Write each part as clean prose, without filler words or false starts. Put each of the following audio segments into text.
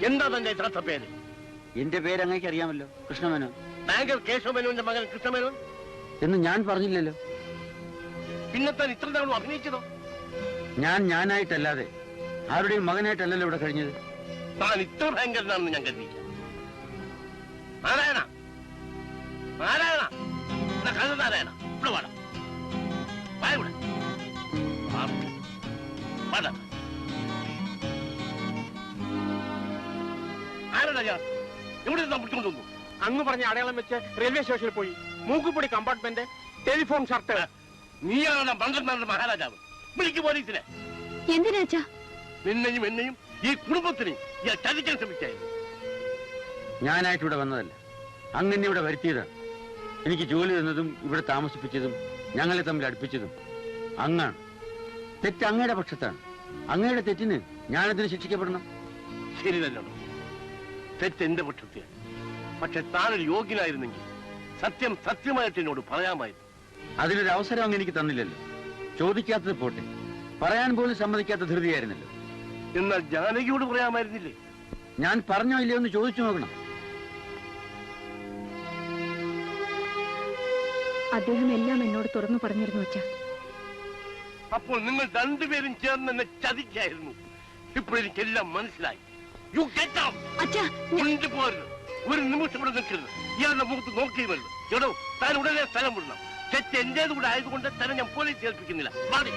എന്താ തന്റെ യഥാർത്ഥ പേര്? എന്റെ പേര് അങ്ങേക്ക് അറിയാമല്ലോ, കൃഷ്ണമേനോൻ. ബാങ്കർ കേശവമേനോന്റെ മകൻ കൃഷ്ണമേനോൻ എന്ന് ഞാൻ പറഞ്ഞില്ലല്ലോ. പിന്നെ താൻ ഇത്ര നാളും അഭിനയിച്ചതോ? ഞാനായിട്ടല്ലാതെ ആരുടെയും മകനായിട്ടല്ലല്ലോ ഇവിടെ കഴിഞ്ഞത്. താൻ ഇത്ര ഭയങ്കരനാണെന്ന് ഞാൻ കരുതിയില്ല. നാരായണ, നാരായണ, കഥ നാരായണ, ഇവിടെ വാടാ, വായൂടെ വാടാ. ആരാടാ ഞാൻ? എവിടെ നിന്നാ പിടിച്ചുകൊണ്ടുവന്നു? അങ്ങ് പറഞ്ഞ അടയാളം വെച്ച് റെയിൽവേ സ്റ്റേഷനിൽ പോയി. മൂക്കുപൊടി കമ്പാർട്ട്മെന്റ്, ടെലിഫോൺ ഷർട്ട്. നീയാണ് ബംഗന്മാരുടെ മഹാരാജാവ്. വിളിക്ക് പോലീസിനെ. എന്തിനാച്ചാ? നിന്നെയും എന്നെയും ഈ കുടുംബത്തിനെയും ഞാൻ ചതിക്കാൻ ശ്രമിക്കായിരുന്നു. ഞാനായിട്ട് ഇവിടെ വന്നതല്ല, അങ്ങനെ ഇവിടെ വരുത്തിയതാണ്. എനിക്ക് ജോലി തന്നതും ഇവിടെ താമസിപ്പിച്ചതും ഞങ്ങളെ തമ്മിൽ അടുപ്പിച്ചതും അങ്ങാണ്. തെറ്റ് അങ്ങയുടെ പക്ഷത്താണ്. അങ്ങയുടെ തെറ്റിന് ഞാനതിന് ശിക്ഷിക്കപ്പെടണം. ശരി തന്നെയാണോ? തെറ്റ് എന്റെ പക്ഷത്തെയാണ്. പക്ഷെ താനൊരു യോഗ്യനായിരുന്നെങ്കിൽ സത്യം സത്യമായിട്ട് എന്നോട് പറയാമായിരുന്നു. അതിനൊരു അവസരം അങ്ങ് എനിക്ക് തന്നില്ലല്ലോ. ചോദിക്കാത്തത് പോട്ടെ, പറയാൻ പോലും സമ്മതിക്കാത്ത ധൃതിയായിരുന്നല്ലോ. എന്നാൽ ജാനകിയോട് പറയാമായിരുന്നില്ലേ? ഞാൻ പറഞ്ഞോ ഇല്ലയോ എന്ന് ചോദിച്ചു നോക്കണം. അദ്ദേഹം എല്ലാം എന്നോട് തുറന്നു പറഞ്ഞിരുന്നു അച്ഛാ. അപ്പോൾ നിങ്ങൾ രണ്ടുപേരും ചേർന്ന് എന്നെ ചതിക്കായിരുന്നു. ഇപ്പോഴെനിക്കെല്ലാം മനസ്സിലായി. പോരുത്, ഒരു നിമിഷം ഇവിടെ നിൽക്കരുത്. ഇയാളുടെ മുഖത്ത് നോക്കി വരുന്നു. എടോ, താൻ ഉടനെ സ്ഥലം വിടണം. തെറ്റ് എന്റേത് കൂടെ ആയതുകൊണ്ട് തന്നെ ഞാൻ പോലീസ് ഏൽപ്പിക്കുന്നില്ല. മാറി.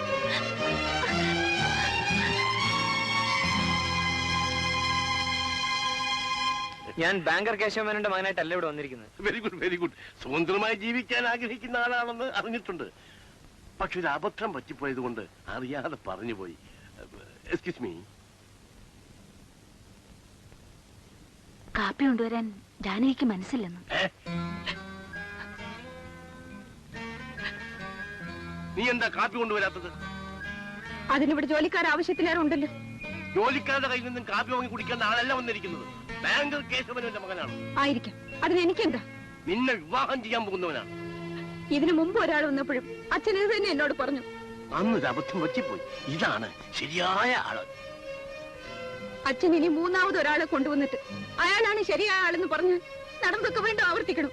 ഞാൻ ബാങ്കർ കേശവമേനോന്റെ മകനായിട്ടല്ല ഇവിടെ വന്നിരിക്കുന്നത്. Very good, very good. സ്വതന്ത്രമായി ജീവിക്കാൻ ആഗ്രഹിക്കുന്ന ആളാണെന്ന് അറിഞ്ഞിട്ടുണ്ട്. പക്ഷെ ഒരു അബദ്ധം പറ്റിപ്പോയത് കൊണ്ട് അറിയാതെ പറഞ്ഞുപോയി. Excuse me. കാപ്പി കൊണ്ടുവരാൻ ജാനകിക്ക് മനസ്സില്ലെന്ന്. നീ എന്താ കാപ്പി കൊണ്ടുവരാത്തത്? അതിനിവിടെ ജോലിക്കാർ ആവശ്യത്തിലേറെ ഉണ്ടല്ലോ. ജോലിക്കാരുടെ കയ്യിൽ നിന്നും കാപ്പി വാങ്ങി കുടിക്കേണ്ട ആളല്ല വന്നിരിക്കുന്നത്. ബാങ്കർ കേശവമേനോന്റെ മകനാണ്. ആയിരിക്കാം. അതിന് എനിക്കെന്താ? നിന്നെ വിവാഹം ചെയ്യാൻ പോകുന്നവനാണ്. ഇതിനു മുമ്പ് ഒരാൾ വന്നപ്പോഴും അച്ഛൻ ഇത് തന്നെ എന്നോട് പറഞ്ഞു. അന്നൊരു അബദ്ധം പറ്റിപ്പോയി. ഇതാണ് ശരിയായ ആള്. അച്ഛൻ ഇനി മൂന്നാമത് ഒരാളെ കൊണ്ടുവന്നിട്ട് അയാളാണ് ശരിയായ ആളെന്ന് പറഞ്ഞ് നടന്നൊക്കെ വീണ്ടും ആവർത്തിക്കണം.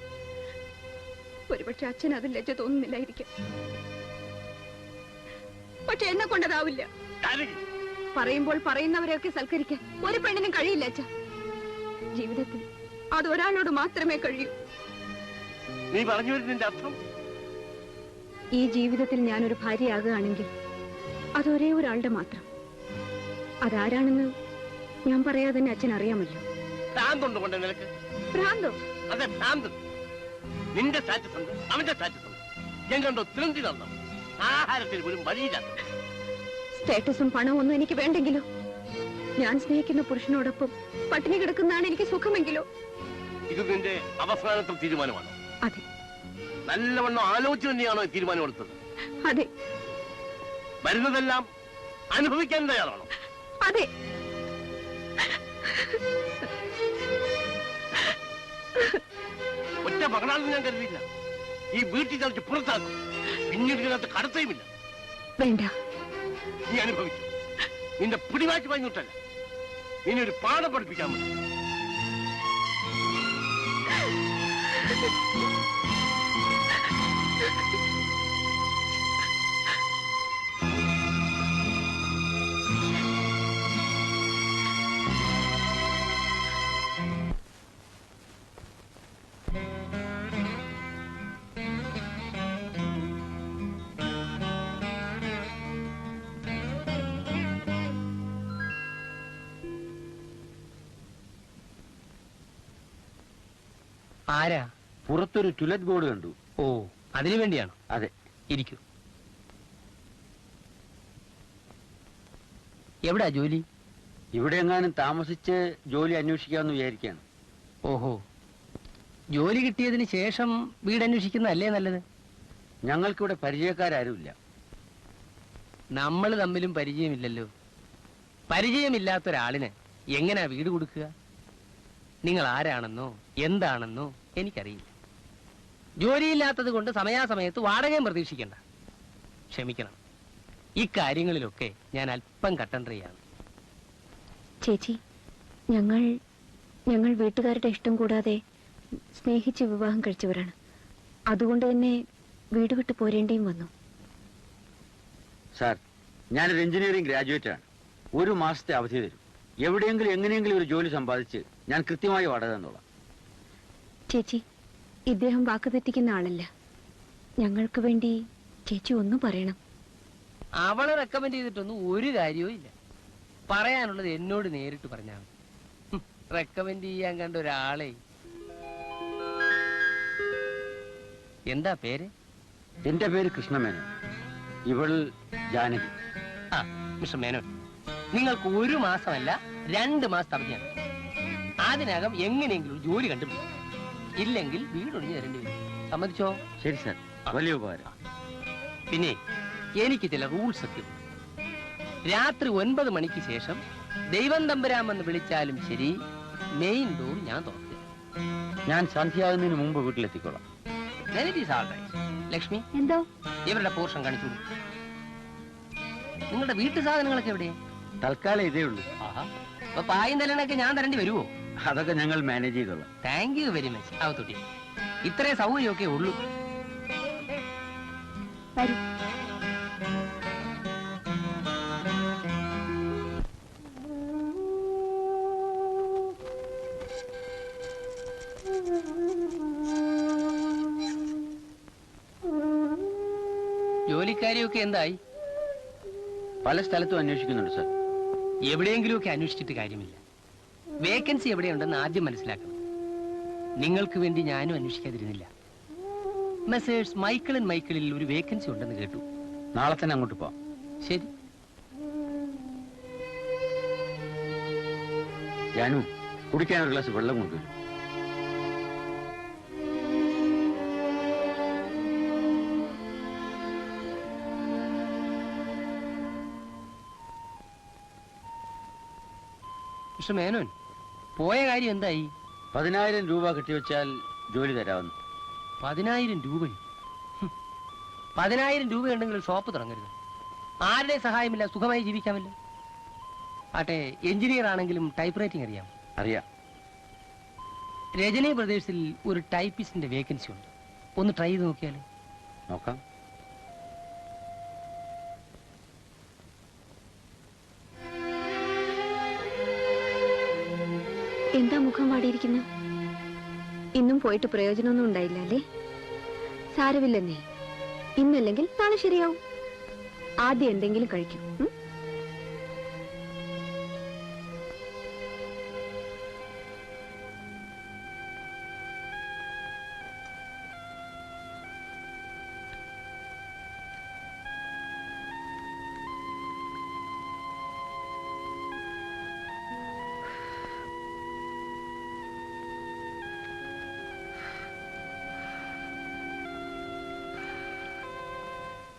ഒരുപക്ഷെ അച്ഛൻ അതിൽ ലജ്ജ തോന്നുന്നില്ലായിരിക്കും. പക്ഷെ എന്നെ കൊണ്ടതാവില്ല. പറയുമ്പോൾ പറയുന്നവരെയൊക്കെ സൽക്കരിക്കാൻ ഒരു പെണ്ണിനും കഴിയില്ല അച്ഛ. ജീവിതത്തിൽ അത് ഒരാളോട് മാത്രമേ കഴിയൂ. നീ പറഞ്ഞു വരുന്നതിന്റെ അർത്ഥം? ഈ ജീവിതത്തിൽ ഞാനൊരു ഭാര്യയാകുകയാണെങ്കിൽ അതൊരേ ഒരാളുടെ മാത്രം. അതാരാണെന്ന് ഞാൻ പറയാതെ തന്നെ അച്ഛൻ അറിയാമല്ലോ. ഭ്രാന്തുണ്ടോ കൊണ്ട് നിനക്ക്? ഭ്രാന്തോ? അതെ, ഭ്രാന്ത്. നിന്റെ സ്റ്റാറ്റസ് ഉണ്ട്, അവന്റെ സ്റ്റാറ്റസ് ഉണ്ട്. ഞാൻ കണ്ടോ തിരണ്ടി നടന്നു. ആഹാരത്തിന് പോലും വഴിയില്ലാത്ത. സ്റ്റാറ്റസും പണവും ഒന്നും എനിക്ക് വേണ്ടെങ്കിലോ? ഞാൻ സ്നേഹിക്കുന്ന പുരുഷനോടൊപ്പം പട്ടിണി കിടക്കുന്നതാണ് എനിക്ക് സുഖമെങ്കിലോ? ഇത് നിന്റെ അവസാനത്തെ തീരുമാനമാണ്? അതെ. നല്ലവണ്ണം ആലോചിച്ച് തന്നെയാണോ തീരുമാനമെടുത്തത്? അതെ. വരുന്നതെല്ലാം അനുഭവിക്കാൻ തയ്യാറാണോ? അതെ. ഒറ്റ മകളാണെന്ന് ഞാൻ കരുതിയില്ല. ഈ വീട്ടിൽ ചതിച്ച് പുറത്താക്കും. പിന്നീട് ഇതിനകത്ത് കടത്തയുമില്ല. വേണ്ട. നീ അനുഭവിച്ചു. നിന്റെ പിടിമാറ്റി പറഞ്ഞിട്ടല്ല, നിന്നെ ഒരു പാഠം പഠിപ്പിക്കാൻ മതി. ആരാ? പുറത്തൊരു ടുലറ്റ് ബോർഡ് കണ്ടു. ഓ, അതിനു വേണ്ടിയാണോ? അതെ. ഇരിക്കൂ. എവിടാ ജോലി? ഇവിടെ എങ്ങാനും താമസിച്ച് ജോലി അന്വേഷിക്കാമെന്ന് വിചാരിക്കുകയാണ്. ഓഹോ, ജോലി കിട്ടിയതിന് ശേഷം വീട് അന്വേഷിക്കുന്നതല്ലേ നല്ലത്? ഞങ്ങൾക്കിവിടെ പരിചയക്കാരുമില്ല. നമ്മൾ തമ്മിലും പരിചയമില്ലല്ലോ. പരിചയമില്ലാത്തൊരാളിന് എങ്ങനെയാ വീട് കൊടുക്കുക? നിങ്ങൾ ആരാണെന്നോ എന്താണെന്നോ എനിക്കറിയില്ല. ജോലിയില്ലാത്തത് കൊണ്ട് സമയാസമയത്ത് വാടകയും പ്രതീക്ഷിക്കണ്ട. ക്ഷമിക്കണം, ഇക്കാര്യങ്ങളിലൊക്കെ ഞാൻ അല്പം കട്ടൻട്രിയാണ്. ചേച്ചി, ഞങ്ങൾ ഞങ്ങൾ വീട്ടുകാരുടെ ഇഷ്ടം കൂടാതെ സ്നേഹിച്ച് വിവാഹം കഴിച്ചവരാണ്. അതുകൊണ്ട് തന്നെ വീട് വിട്ട് പോരേണ്ടിയും വന്നു. സാർ, ഞാനൊരു എഞ്ചിനീയറിംഗ് ഗ്രാജുവേറ്റ് ആണ്. 1 മാസത്തെ അവധി തരും. എവിടെയെങ്കിലും എങ്ങനെയെങ്കിലും ഒരു ജോലി സമ്പാദിച്ച് ഞാൻ കൃത്യമായി വാടക തന്നോളാം. ചേച്ചി, ഇദ്ദേഹം വാക്ക് തെറ്റിക്കുന്ന ആളല്ല. ഞങ്ങൾക്ക് വേണ്ടി ചേച്ചി ഒന്നും പറയണം. അവളെ റെക്കമെൻഡ് ചെയ്തിട്ടൊന്നും ഒരു കാര്യവും ഇല്ല. പറയാനുള്ളത് എന്നോട് നേരിട്ട് പറഞ്ഞാൽ റെക്കമെൻഡ് ചെയ്യാൻ കണ്ട ഒരാളെ. എന്താ പേര്? എന്റെ പേര് കൃഷ്ണമേനോൻ. ഇവൾ ജാനകി. ആ മിസ്റ്റർ മേനോൻ, നിങ്ങൾക്ക് 1 മാസമല്ല 2 മാസത്തെ അവധിയാണ്. അതിനകം എങ്ങനെയെങ്കിലും ജോലി കണ്ടുപിടിക്കും. ഇല്ലെങ്കിൽ വീടൊഴിഞ്ഞ് തരേണ്ടി വരും. സമ്മതിച്ചോ? ശരി സാർ, വലിയ ഉപകാരം. പിന്നെ എനിക്ക് ചില റൂൾസ് ഒക്കെ ഉണ്ട്. രാത്രി 9 മണിക്ക് ശേഷം ദൈവം തമ്പുരാമെന്ന് വിളിച്ചാലും ശരി, മെയിൻ ഡോർ ഞാൻ തുറക്കുക. ഞാൻ സന്ധ്യയാകുന്നതിന് മുമ്പ് വീട്ടിലെത്തിക്കോളാം. ലക്ഷ്മി, എന്തോ ഇവരുടെ പോർഷൻ കാണിച്ചു. നിങ്ങളുടെ വീട്ടു സാധനങ്ങളൊക്കെ എവിടെ? തൽക്കാലം ഇതേ ഉള്ളൂ. അപ്പൊ പായും തലണൊക്കെ ഞാൻ തരേണ്ടി വരുമോ? അതൊക്കെ ഞങ്ങൾ മാനേജ് ചെയ്തോളാം. Thank you very much. അവത്തൊട്ടി ഇത്രേ സൗകര്യമൊക്കെ ഉള്ളൂ. വരൂ. ജോലിക്കാരിയൊക്കെ എന്തായി? പല സ്ഥലത്തും അന്വേഷിക്കുന്നുണ്ട് സാർ. എവിടെയെങ്കിലുമൊക്കെ അന്വേഷിച്ചിട്ട് കാര്യമില്ല. വേക്കൻസി എവിടെയുണ്ടെന്ന് ആദ്യം മനസ്സിലാക്കണം. നിങ്ങൾക്ക് വേണ്ടി ഞാനും അന്വേഷിക്കാതിരുന്നില്ല. മെസ്സേഴ്സ് മൈക്കിൾ ആൻഡ് മൈക്കിളിൽ ഒരു വേക്കൻസി ഉണ്ടെന്ന് കേട്ടു. നാളെ തന്നെ അങ്ങോട്ട് പോവാം. ശരി. ജാനു, കുടിക്കാൻ ഒരു ഗ്ലാസ് വെള്ളം കൊണ്ടുവരും. മിസ്റ്റർ മേനോൻ, പോയ കാര്യം എന്തായി? 10,000 രൂപ കെട്ടിവെച്ചാൽ ജോലി തരാമെന്ന്. 10,000 രൂപയോ? 10,000 രൂപയുണ്ടെങ്കിൽ ഷോപ്പ് തുടങ്ങരുത്. ആരുടെ സഹായമില്ല, സുഖമായി ജീവിക്കാമല്ലോ. ആട്ടെ, എഞ്ചിനീയർ ആണെങ്കിലും ടൈപ്പ് റൈറ്റിംഗ് അറിയാം? അറിയാം. രജനി ബ്രദേഴ്സിൽ ഒരു ടൈപ്പിസ്റ്റിന്റെ വേക്കൻസി ഉണ്ട്. ഒന്ന് ട്രൈ ചെയ്ത് നോക്കിയാലോ? നോക്കാം. എന്താ മുഖം വാടിയിരിക്കുന്നു? ഇന്നും പോയിട്ട് പ്രയോജനമൊന്നും ഉണ്ടായില്ല അല്ലേ? സാരമില്ലെന്നേ, ഇന്നല്ലെങ്കിൽ നാളെ ശരിയാവും. ആദ്യം എന്തെങ്കിലും കഴിക്കും.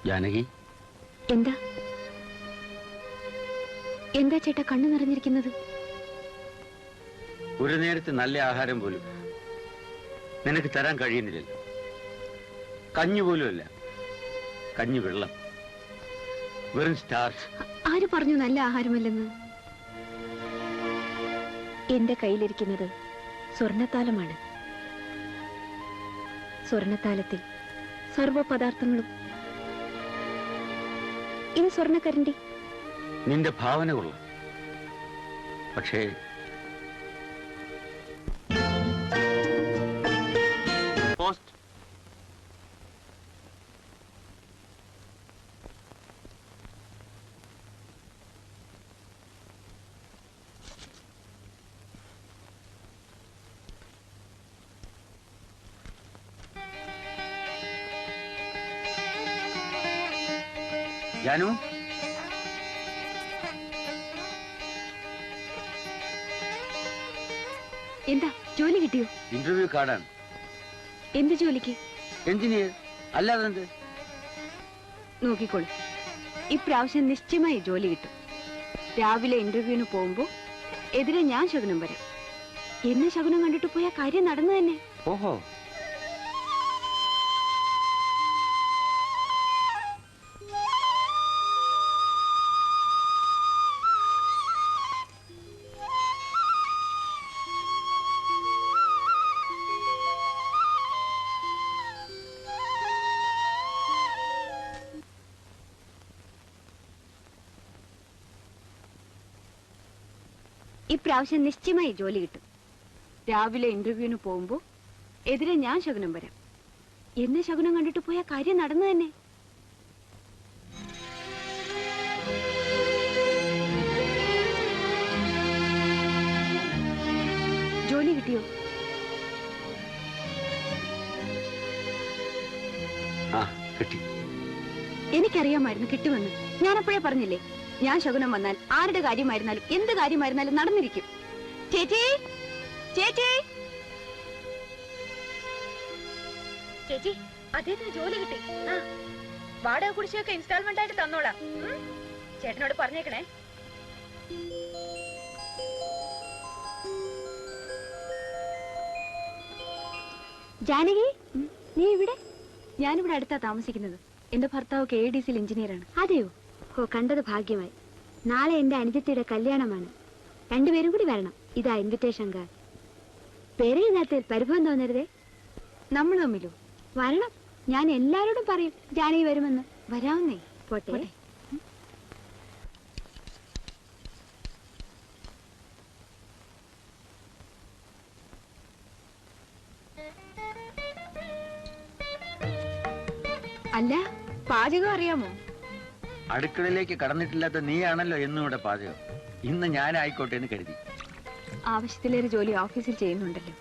ജാനകി, എന്താ എന്താ ചേട്ടാ കണ്ണു നിറഞ്ഞിരിക്കുന്നത്? ഒരു നേരത്തെ നല്ല ആഹാരം പോലും നിനക്ക് തരാൻ കഴിയുന്നില്ലല്ലോ. കഞ്ഞി പോലും അല്ല, കഞ്ഞി വെള്ളം, വെറും സ്റ്റാർച്ച്. ആര് പറഞ്ഞു നല്ല ആഹാരമല്ലെന്ന്? എന്റെ കയ്യിലിരിക്കുന്നത് സ്വർണത്താലമാണ്. സ്വർണത്താലത്തിൽ സർവ പദാർത്ഥങ്ങളും. ഇത് സ്വർണക്കരണ്ടി. നിന്റെ ഭാവന കൊള്ളാം, പക്ഷേ പോസ്റ്റ്. ജാനു, എന്താ ജോലി കിട്ടിയോ? ഇന്റർവ്യൂ കാർഡാണ്. എന്ത് ജോലിക്ക്? എഞ്ചിനീയർ. അല്ലാതെ എന്ത്? നോക്കിക്കോളൂ, ഇപ്രാവശ്യം നിശ്ചയമായി ജോലി കിട്ടും. രാവിലെ ഇന്റർവ്യൂവിന് പോകുമ്പോ എതിരെ ഞാൻ ശകുനം വരാം. എന്നെ ശകുനം കണ്ടിട്ട് പോയ കാര്യം നടന്നു തന്നെ. ഓഹോ, ഇപ്രാവശ്യം നിശ്ചയമായി ജോലി കിട്ടും. രാവിലെ ഇന്റർവ്യൂവിന് പോകുമ്പോ എതിരെ ഞാൻ ശകുനം വരാം. എന്നെ ശകുനം കണ്ടിട്ട് പോയ കാര്യം നടന്നു തന്നെ. ജോലി കിട്ടിയോ? കിട്ടി. എനിക്കറിയാമായിരുന്നു കിട്ടുമെന്ന്. ഞാനപ്പോഴേ പറഞ്ഞില്ലേ, ഞാൻ ശകുനം വന്നാൽ ആരുടെ കാര്യമായിരുന്നാലും എന്ത് കാര്യമായിരുന്നാലും നടന്നിരിക്കും. ചേച്ചി, ചേച്ചി, ചേച്ചി, അദ്ദേഹത്തിന് ജോലി കിട്ടി. വാടക കുടിശ്ശികയൊക്കെ ഇൻസ്റ്റാൾമെന്റ് ആയിട്ട് തന്നോളാം. ചേട്ടനോട് പറഞ്ഞേക്കണേ. ജാനകി, നീ ഇവിടെ? ഞാനിവിടെ അടുത്താ താമസിക്കുന്നത്. എന്റെ ഭർത്താവ് KDCയിൽ എഞ്ചിനീയറാണ്. അതെയോ? ഓ, കണ്ടത് ഭാഗ്യമായി. നാളെ എന്റെ അനുജത്തിയുടെ കല്യാണമാണ്. രണ്ടുപേരും കൂടി വരണം. ഇതാ ഇൻവിറ്റേഷൻ കാർഡ്. പേരെഴുതാത്തിൽ പരിഭവം തോന്നരുതേ. നമ്മൾ തമ്മിലോ? വരണം. ഞാൻ എല്ലാരോടും പറയും ജാനകി വരുമെന്ന്. വരാവുന്നേ. പോട്ടെ. അല്ല, പാചകം അറിയാമോ? അടുക്കളയിലേക്ക് കടന്നിട്ടില്ലാത്ത നീയാണല്ലോ എന്നും ഇവിടെ പാചകം. ഇന്ന് ഞാനായിക്കോട്ടെ എന്ന് കരുതി. ആവശ്യത്തിലേറെ ജോലി ഓഫീസിൽ ചെയ്യുന്നുണ്ടല്ലോ.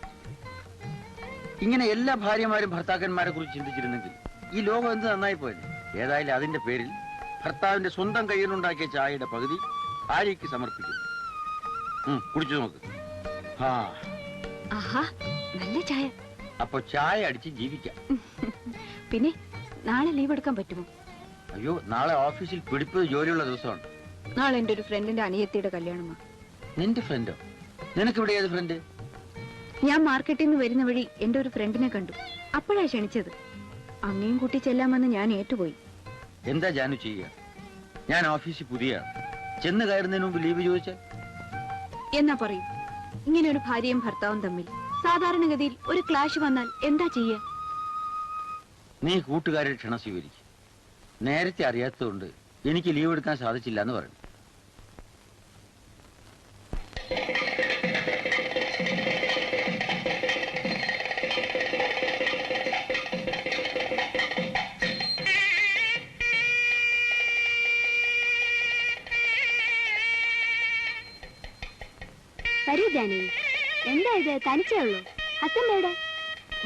ഇങ്ങനെ എല്ലാ ഭാര്യമാരും ഭർത്താക്കന്മാരെ കുറിച്ച് ചിന്തിച്ചിരുന്നെങ്കിൽ ഈ ലോകം എന്ത് നന്നായി പോയത്. ഏതായാലും അതിന്റെ പേരിൽ ഭർത്താവിന്റെ സ്വന്തം കയ്യിലുണ്ടാക്കിയ ചായയുടെ പകുതി ഭാര്യയ്ക്ക് സമർപ്പിക്കും. കുടിച്ചു നോക്ക്. ആഹാ, നല്ല ചായ. അപ്പൊ ചായ അടിച്ച് ജീവിക്കാം. പിന്നെ നാളെ ലീവ് എടുക്കാൻ പറ്റുമോ? അയ്യോ, നാളെ ഓഫീസിൽ പിടിപ്പ് ജോലിയുള്ള ദിവസമാണ്. നാളെ എന്റെ ഒരു ഫ്രണ്ടിന്റെ അനിയത്തിയുടെ കല്യാണമാണ്. നിന്റെ ഫ്രണ്ടോ? നിനക്കിവിടെ ഏത് ഫ്രണ്ട്? ഞാൻ മാർക്കറ്റിൽ നിന്ന് വരുന്ന വഴി എന്റെ ഒരു ഫ്രണ്ടിനെ കണ്ടു. അപ്പോഴാ ക്ഷണിച്ചത്. അങ്ങേയും കൂട്ടി ചെല്ലാമെന്ന് ഞാൻ ഏറ്റുപോയി. എന്താ ജാനു ചെയ്യുക? ഞാൻ ഓഫീസിൽ പുതിയാണ്. ചെന്ന് കയറുന്നതിന് മുമ്പ് ലീവ് ചോദിച്ചാൽ എന്നാ പറയും? ഇങ്ങനെ ഒരു ഭാര്യയും ഭർത്താവും തമ്മിൽ സാധാരണഗതിയിൽ ഒരു ക്ലാഷ് വന്നാൽ എന്താ ചെയ്യാ? നീ കൂട്ടുകാരുടെ ക്ഷണം സ്വീകരിക്കും. നേരത്തെ അറിയാത്തതുകൊണ്ട് എനിക്ക് ലീവ് എടുക്കാൻ സാധിച്ചില്ല എന്ന് പറയും. വരൂ ജാനകി. എന്താ ഇത്, തനിച്ചേ ഉള്ളൂ? ഹസ്ബൻഡ് എവിടെ?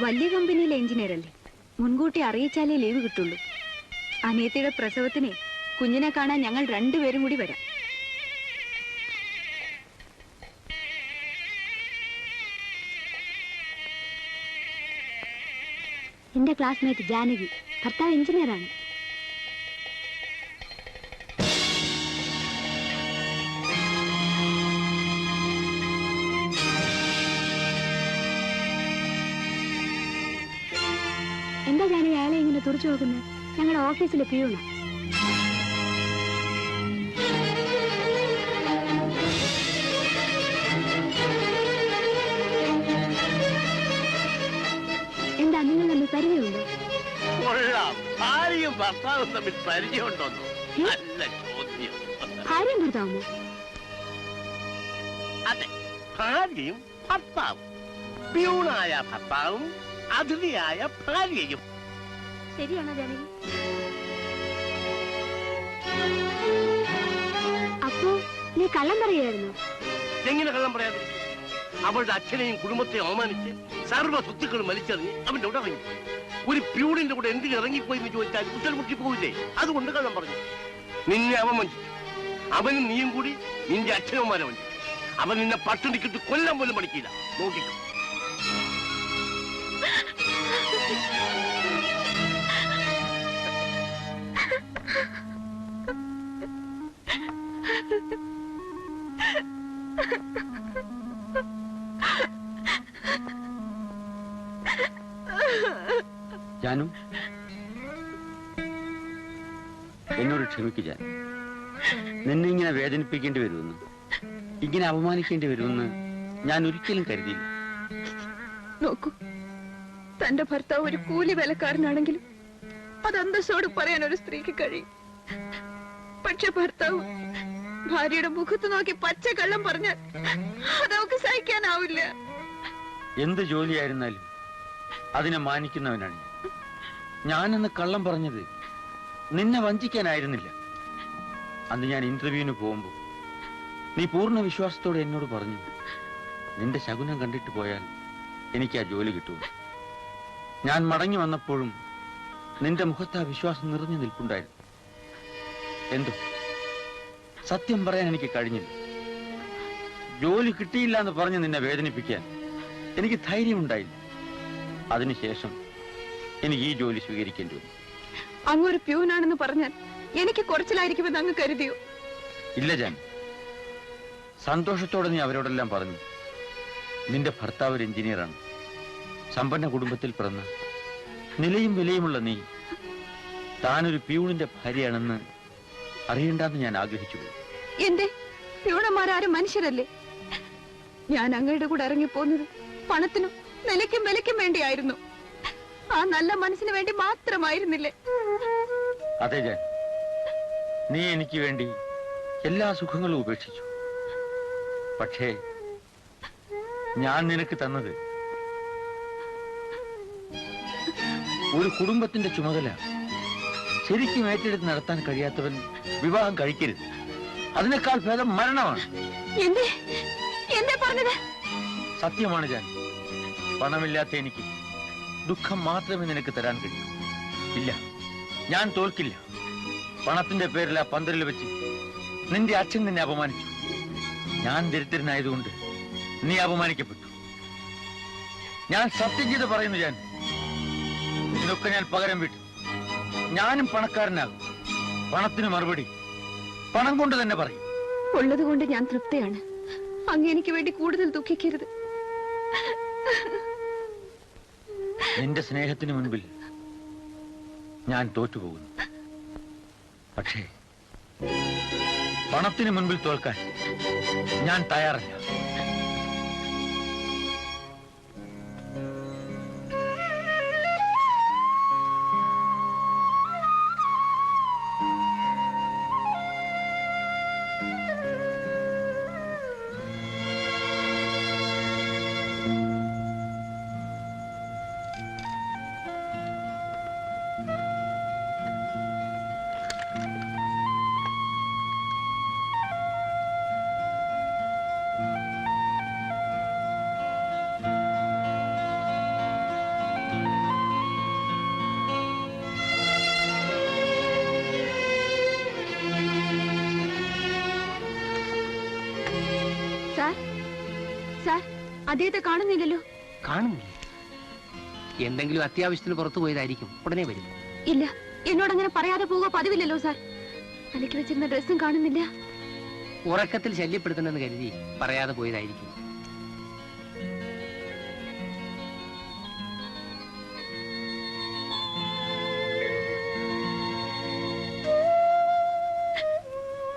വലിയ കമ്പനിയിലെ എഞ്ചിനീയർ അല്ലേ, മുൻകൂട്ടി അറിയിച്ചാലേ ലീവ് കിട്ടുള്ളൂ. അനിയത്തിയുടെ പ്രസവത്തിന് കുഞ്ഞിനെ കാണാൻ ഞങ്ങൾ രണ്ടുപേരും കൂടി വരാം. എന്റെ ക്ലാസ്മേറ്റ് ജാനകി. ഭർത്താവ് എഞ്ചിനീയറാണ്. എന്താ ജാനകി അയാളെ ഇങ്ങനെ തുറച്ചു നോക്കുന്നത്? ഞങ്ങളുടെ ഓഫീസിലെ പിയൂണാ. എന്താ, നിങ്ങൾ തമ്മിൽ പരിചയമുണ്ടോ? കൊള്ളാം. ഭാര്യയും ഭർത്താവും തമ്മിൽ പരിചയമുണ്ടോന്നോ? നല്ല ചോദ്യം. ഭാര്യയും ഭർത്താവുമോ? അതെ, ഭാര്യയും ഭർത്താവും. പ്യൂണായ ഭർത്താവും അതിഥിയായ ഭാര്യയും. ശരിയാണോ ജാനകി? അപ്പോ നീ കള്ളം പറയുമായിരുന്നു? എങ്ങനെ കള്ളം പറയാതിരിക്കും? അവളുടെ അച്ഛനെയും കുടുംബത്തെയും അവമാനിച്ച് സർവ്വ സ്വത്തുക്കളും വലിച്ചെറിഞ്ഞ് അവന്റെ കൂടെ ഇറങ്ങിപ്പോയി. ഒരു പ്യൂണിന്റെ കൂടെ എന്തിന് ഇറങ്ങിപ്പോയി എന്ന് ചോദിച്ചാൽ കുറ്റൽ മുട്ടി പോവില്ലേ? അതുകൊണ്ട് കള്ളം പറഞ്ഞു. നിന്നെ അവൻ വഞ്ചിച്ചു. അവനും നീയും കൂടി നിന്റെ അച്ഛനമ്മമാരെ വഞ്ചിച്ചു. അവൻ നിന്നെ പട്ടിണിക്കിട്ട് കൊല്ലം പോലും പഠിക്കില്ല. നോക്കിക്കോ. ജാനു, എന്നോട് ക്ഷമിക്കു ജാനു. നിന്നെ ഇങ്ങനെ വേദനിപ്പിക്കേണ്ടി വരുമെന്ന്, ഇങ്ങനെ അപമാനിക്കേണ്ടി വരുമെന്ന് ഞാൻ ഒരിക്കലും കരുതിയില്ല. നോക്കൂ, തന്റെ ഭർത്താവ് ഒരു കൂലി വേലക്കാരനാണെങ്കിലും അത് അന്തസ്സോട് പറയാൻ ഒരു സ്ത്രീക്ക് കഴിയും. പക്ഷെ ഭർത്താവ് ഭാര്യയുടെ മുഖത്ത് നോക്കി പച്ച കള്ളം പറഞ്ഞാൽ അതവക്ക് സഹിക്കാനാവില്ല. എന്ത് ജോലിയായിരുന്നാലും അതിനെ മാനിക്കുന്നവനാണ് ഞാനെന്ന് കള്ളം പറഞ്ഞത് നിന്നെ വഞ്ചിക്കാനായിരുന്നില്ല. അന്ന് ഞാൻ ഇന്റർവ്യൂവിന് പോകുമ്പോൾ നീ പൂർണ്ണ വിശ്വാസത്തോടെ എന്നോട് പറഞ്ഞു, നിന്റെ ശകുനം കണ്ടിട്ട് പോയാൽ എനിക്ക് ആ ജോലി കിട്ടും. ഞാൻ മടങ്ങി വന്നപ്പോഴും നിന്റെ മുഖത്ത് ആ വിശ്വാസം നിറഞ്ഞു നിൽപ്പുണ്ടായിരുന്നു. എന്തോ സത്യം പറയാൻ എനിക്ക് കഴിഞ്ഞില്ല. ജോലി കിട്ടിയില്ല എന്ന് പറഞ്ഞ് നിന്നെ വേദനിപ്പിക്കാൻ എനിക്ക് ധൈര്യമുണ്ടായില്ല. അതിനുശേഷം എനിക്ക് ഈ ജോലി സ്വീകരിക്കേണ്ടി വന്നു. അങ്ങൊരു പ്യൂനാണെന്ന് പറഞ്ഞാൽ എനിക്ക് കുറച്ചിലായിരിക്കുമെന്ന് അങ്ങ് കരുതിയോ? ഇല്ല ജാൻ, സന്തോഷത്തോടെ നീ അവരോടെല്ലാം പറഞ്ഞു. നിന്റെ ഭർത്താവ് ഒരു എഞ്ചിനീയറാണ്. സമ്പന്ന കുടുംബത്തിൽ പിറന്ന നിലയും വിലയുമുള്ള നീ താനൊരു പ്യൂണിന്റെ ഭാര്യയാണെന്ന് അറിയണ്ടെന്ന് ഞാൻ ആഗ്രഹിച്ചു. എന്റെ പ്യൂണന്മാരാരും മനുഷ്യരല്ലേ? ഞാൻ അങ്ങയുടെ കൂടെ ഇറങ്ങിപ്പോന്നത് പണത്തിനും നിലയ്ക്കും വിലയ്ക്കും വേണ്ടിയായിരുന്നു. ആ നല്ല മനസ്സിന് വേണ്ടി മാത്രമായിരുന്നില്ലേ? അതെ ജാൻ, നീ എനിക്ക് വേണ്ടി എല്ലാ സുഖങ്ങളും ഉപേക്ഷിച്ചു. പക്ഷേ ഞാൻ നിനക്ക് തന്നത് ഒരു കുടുംബത്തിന്റെ ചുമതല ശരിക്കും ഏറ്റെടുത്ത് നടത്താൻ കഴിയാത്തവൻ വിവാഹം കഴിക്കരുത്. അതിനേക്കാൾ ഭേദം മരണമാണ്. സത്യമാണ് ജാൻ. പണമില്ലാത്ത എനിക്ക് ദുഃഖം മാത്രമേ നിനക്ക് തരാൻ കഴിയൂ. ഇല്ല, ഞാൻ തോൽക്കില്ല. പണത്തിന്റെ പേരിൽ ആ പന്തലിൽ വെച്ച് നിന്റെ അച്ഛൻ നിന്നെ അപമാനിച്ചു. ഞാൻ ദരിദ്രനായതുകൊണ്ട് നീ അപമാനിക്കപ്പെട്ടു. ഞാൻ സത്യം ചെയ്ത് പറയുന്നു ജാൻ, ഇതിനൊക്കെ ഞാൻ പകരം വിട്ടു. ഞാനും പണക്കാരനാകും. പണത്തിന് മറുപടി പണം കൊണ്ട് തന്നെ പറയും. ഉള്ളത് കൊണ്ട് ഞാൻ തൃപ്തിയാണ്. അങ്ങ് എനിക്ക് വേണ്ടി കൂടുതൽ ദുഃഖിക്കരുത്. നിന്റെ സ്നേഹത്തിന് മുൻപിൽ ഞാൻ തോറ്റുപോകുന്നു. പക്ഷേ പണത്തിന് മുൻപിൽ തോൽക്കാൻ ഞാൻ തയ്യാറല്ല. അദ്ദേഹത്തെ കാണുന്നില്ലല്ലോ. കാണുന്നില്ല. എന്തെങ്കിലും അത്യാവശ്യത്തിന് പുറത്തു പോയതായിരിക്കും. ഉടനെ വരും. ഇല്ല, എന്നോട് അങ്ങനെ പറയാതെ പോവുക പതിവില്ലല്ലോ സാർ. തലയ്ക്ക് വെച്ചിരുന്ന ഡ്രസ്സും കാണുന്നില്ല. ഉറക്കത്തിൽ ശല്യപ്പെടുത്തണമെന്ന് കരുതി പറയാതെ പോയതായിരിക്കും.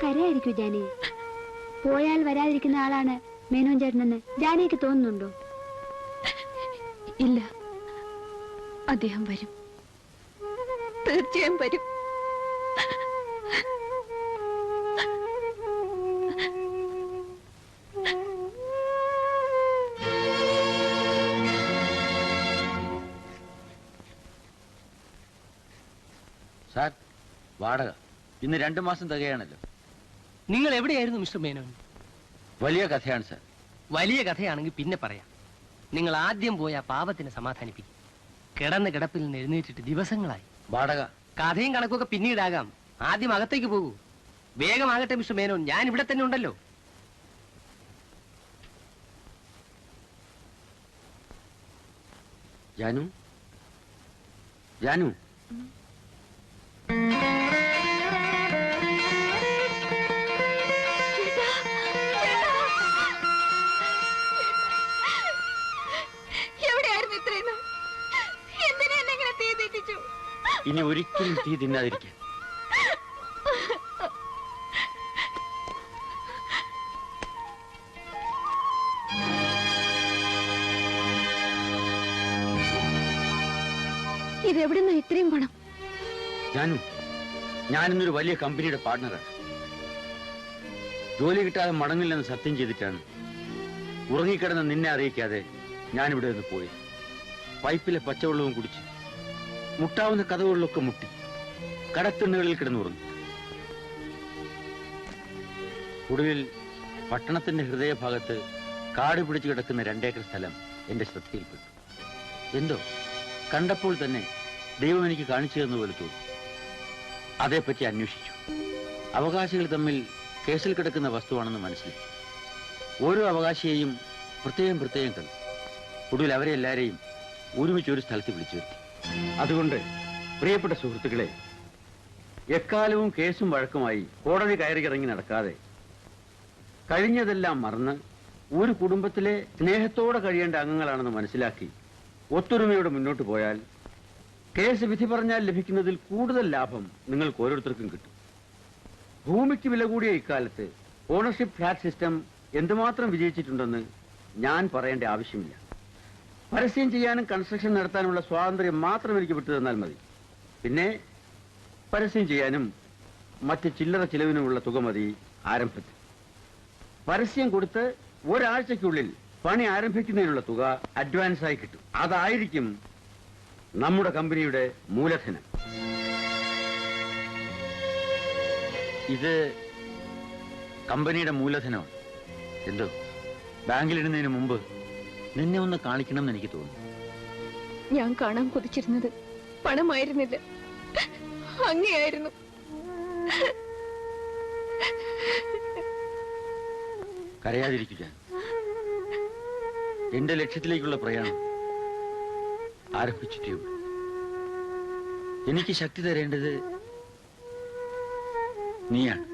കരയായിരിക്കും ജാനി. പോയാൽ വരാതിരിക്കുന്ന ആളാണ് മേനോൻ ചേട്ടനെന്ന് ജാനിക്ക് തോന്നുന്നുണ്ടോ? ഇല്ല, അദ്ദേഹം വരും. തീർച്ചയായും വരും. സാർ, വാടക ഇന്ന് 2 മാസം തികയാണല്ലോ. നിങ്ങൾ എവിടെയായിരുന്നു മിസ്റ്റർ മേനോൻ? വലിയ കഥയാണ് സാർ. വലിയ കഥയാണെങ്കിൽ പിന്നെ പറയാം. നിങ്ങൾ ആദ്യം പോയി ആ പാപത്തിനെ സമാധാനിപ്പിക്കും. കിടന്ന് കിടപ്പിൽ നിന്ന് എഴുന്നേറ്റിട്ട് ദിവസങ്ങളായി. വാടക കഥയും കണക്കൊക്കെ പിന്നീടാകാം. ആദ്യം അകത്തേക്ക് പോകൂ. വേഗമാകട്ടെ മിസ്റ്റർ മേനോൻ, ഞാൻ ഇവിടെ തന്നെ ഉണ്ടല്ലോ. ജാനു, ജാനു, എവിടെയായിരുന്നു ഇത്രയും? എന്തിനാ എന്നെ ഇങ്ങനെ തീ തെറ്റിച്ചു? ഇനി ഒരിക്കലും തീ തിന്നാതിരിക്കാൻ. ഇതെവിടുന്ന ഇത്രയും പണം? ഞാനും ഞാനിന്നൊരു വലിയ കമ്പനിയുടെ പാർട്ണറാണ്. ജോലി കിട്ടാതെ മടങ്ങില്ലെന്ന് സത്യം ചെയ്തിട്ടാണ് ഉറങ്ങിക്കിടന്ന് നിന്നെ അറിയിക്കാതെ ഞാനിവിടെ നിന്ന് പോയി. പൈപ്പിലെ പച്ചവെള്ളവും കുടിച്ച് മുട്ടാവുന്ന കഥകളിലൊക്കെ മുട്ടി കടത്തിണ്ണുകളിൽ കിടന്നുറങ്ങി. ഒടുവിൽ പട്ടണത്തിന്റെ ഹൃദയഭാഗത്ത് കാട് പിടിച്ചു കിടക്കുന്ന 2 ഏക്കർ സ്ഥലം എന്റെ ശ്രദ്ധയിൽപ്പെട്ടു. എന്തോ കണ്ടപ്പോൾ തന്നെ ദൈവം എനിക്ക് കാണിച്ചു തന്ന പോലെ തോന്നി. അതേപ്പറ്റി അന്വേഷിച്ചു. അവകാശികൾ തമ്മിൽ കേസിൽ കിടക്കുന്ന വസ്തുവാണെന്ന് മനസ്സിലാക്കി. ഓരോ അവകാശിയെയും പ്രത്യേകം കണ്ടു. ഒടുവിൽ അവരെ എല്ലാവരെയും ഒരുമിച്ച് ഒരു സ്ഥലത്ത് വിളിച്ചു വരുത്തി. അതുകൊണ്ട് പ്രിയപ്പെട്ട സുഹൃത്തുക്കളെ, എക്കാലവും കേസും വഴക്കുമായി കോടതി കയറിയിറങ്ങി നടക്കാതെ കഴിഞ്ഞതെല്ലാം മറന്ന് ഒരു കുടുംബത്തിലെ സ്നേഹത്തോടെ കഴിയേണ്ട അംഗങ്ങളാണെന്ന് മനസ്സിലാക്കി ഒത്തൊരുമയോടെ മുന്നോട്ട് പോയാൽ കേസ് വിധി പറഞ്ഞാൽ ലഭിക്കുന്നതിൽ കൂടുതൽ ലാഭം നിങ്ങൾക്ക് ഓരോരുത്തർക്കും കിട്ടും. ഭൂമിക്ക് വില കൂടിയ ഇക്കാലത്ത് ഓണർഷിപ്പ് ഫ്ലാറ്റ് സിസ്റ്റം എന്തുമാത്രം വിജയിച്ചിട്ടുണ്ടെന്ന് ഞാൻ പറയേണ്ട ആവശ്യമില്ല. പരസ്യം ചെയ്യാനും കൺസ്ട്രക്ഷൻ നടത്താനുള്ള സ്വാതന്ത്ര്യം മാത്രം എനിക്ക് വിട്ടു തന്നാൽ മതി. പിന്നെ പരസ്യം ചെയ്യാനും മറ്റ് ചില്ലറ ചിലവിനുമുള്ള തുക മതി ആരംഭത്തിൽ. പരസ്യം കൊടുത്ത് ഒരാഴ്ചയ്ക്കുള്ളിൽ പണി ആരംഭിക്കുന്നതിനുള്ള തുക അഡ്വാൻസായി കിട്ടും. അതായിരിക്കും നമ്മുടെ കമ്പനിയുടെ മൂലധനം. ഇത് കമ്പനിയുടെ മൂലധനമാണ്. എന്തോ ബാങ്കിലിടുന്നതിന് മുമ്പ് നിന്നെ ഒന്ന് കാണിക്കണം എന്ന് എനിക്ക് തോന്നുന്നു. ഞാൻ കാണാൻ കൊതിച്ചിരുന്നത് പണമായിരുന്നില്ല, അങ്ങനെയായിരുന്നു. കരയാതിരിക്കുക. എന്റെ ലക്ഷ്യത്തിലേക്കുള്ള പ്രയാണം ആരംഭിച്ചിട്ടേ ഉള്ളൂ. എനിക്ക് ശക്തി തരേണ്ടത് നീയാണ്.